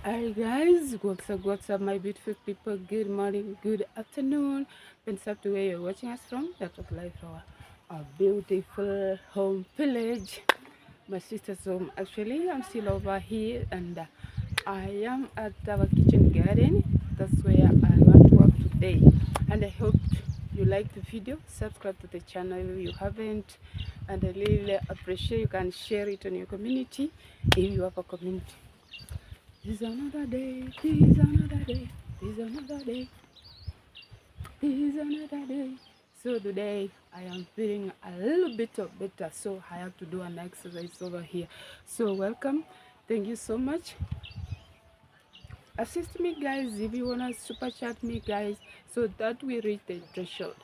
Hi guys, what's up my beautiful people? Good morning, good afternoon. Depends up to where you're watching us from. That was live from our beautiful home village. My sister's home. Actually, I'm still over here and I am at our kitchen garden. That's where I want to work today. And I hope you like the video. Subscribe to the channel if you haven't. And I really appreciate you can share it on your community if you have a community. This another day, this another day, this another day, this another day. So today I am feeling a little bit of better, so I have to do an exercise over here. So welcome, thank you so much. Assist me guys if you wanna super chat me guys, so that we reach the threshold.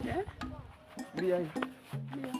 Yeah? Yeah. Yeah.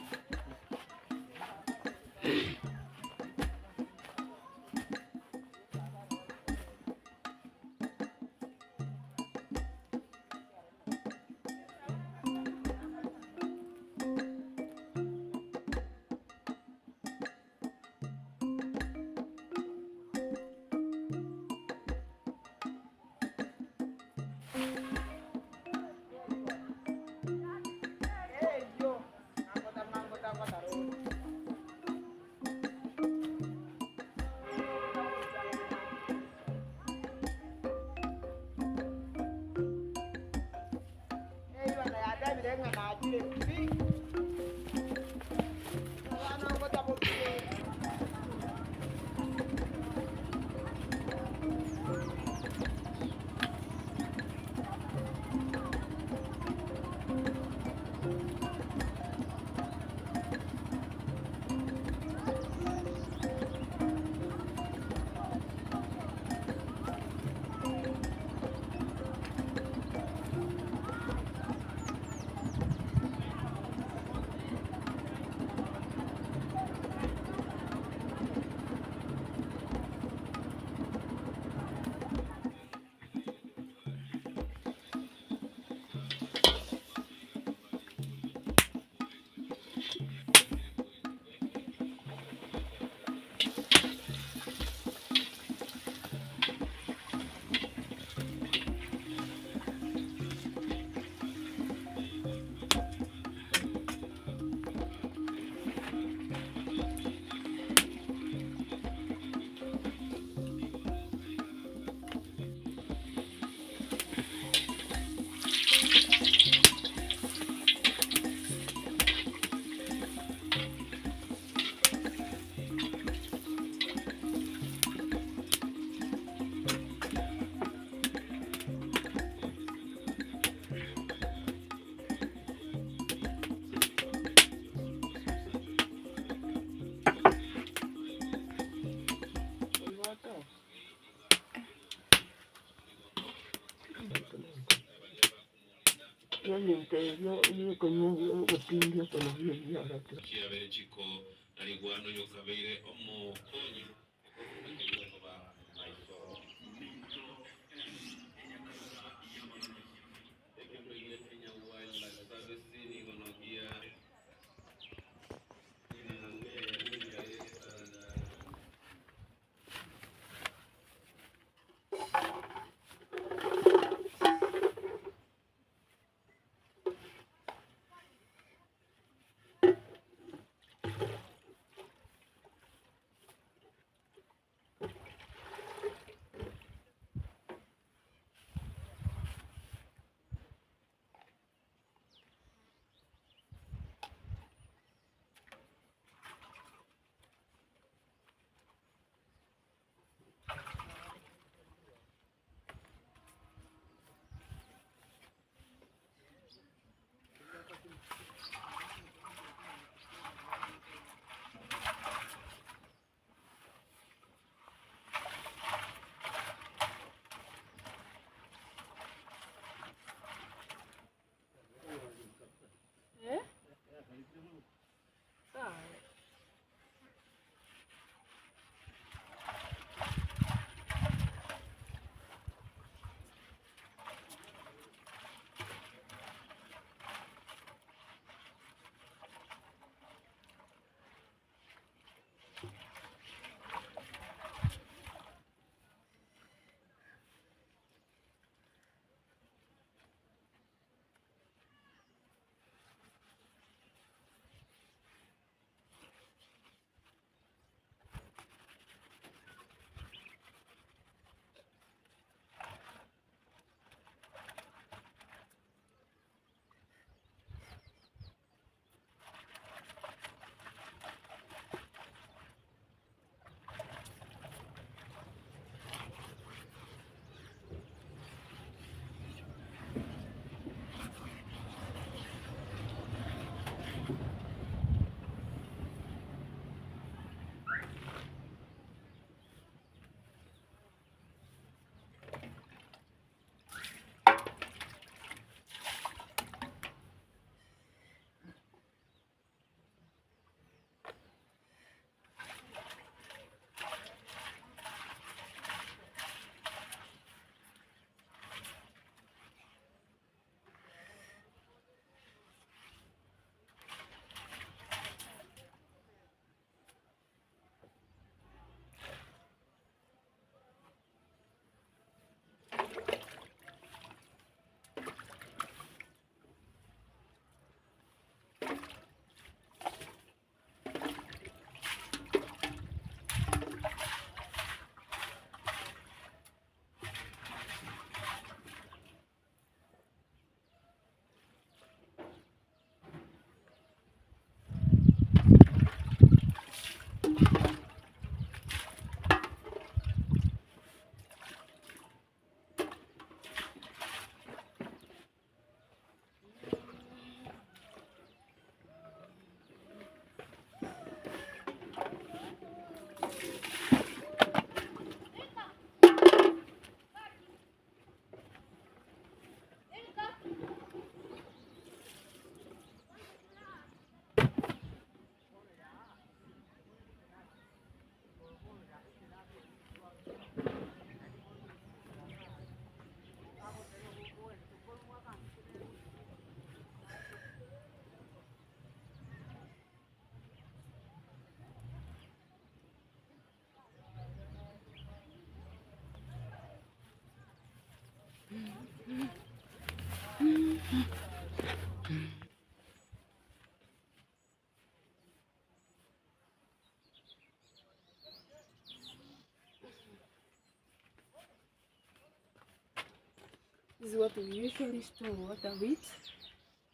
This is what we usually store water with.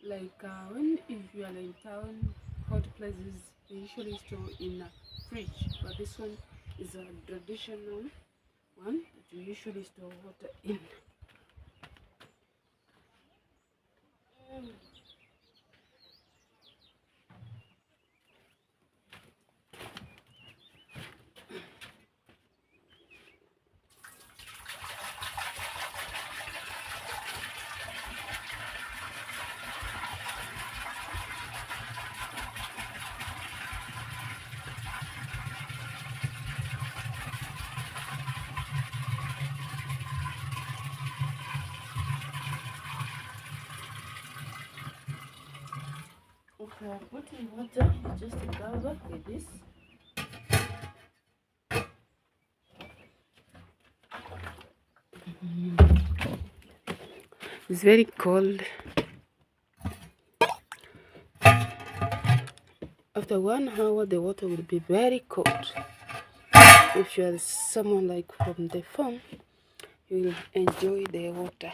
Like when if you are in town, hot places, they usually store in a fridge. But this one is a traditional one that we usually store water in. Okay, putting water is just a cover with this. It's very cold. After 1 hour, the water will be very cold. If you are someone like from the farm, you will enjoy the water.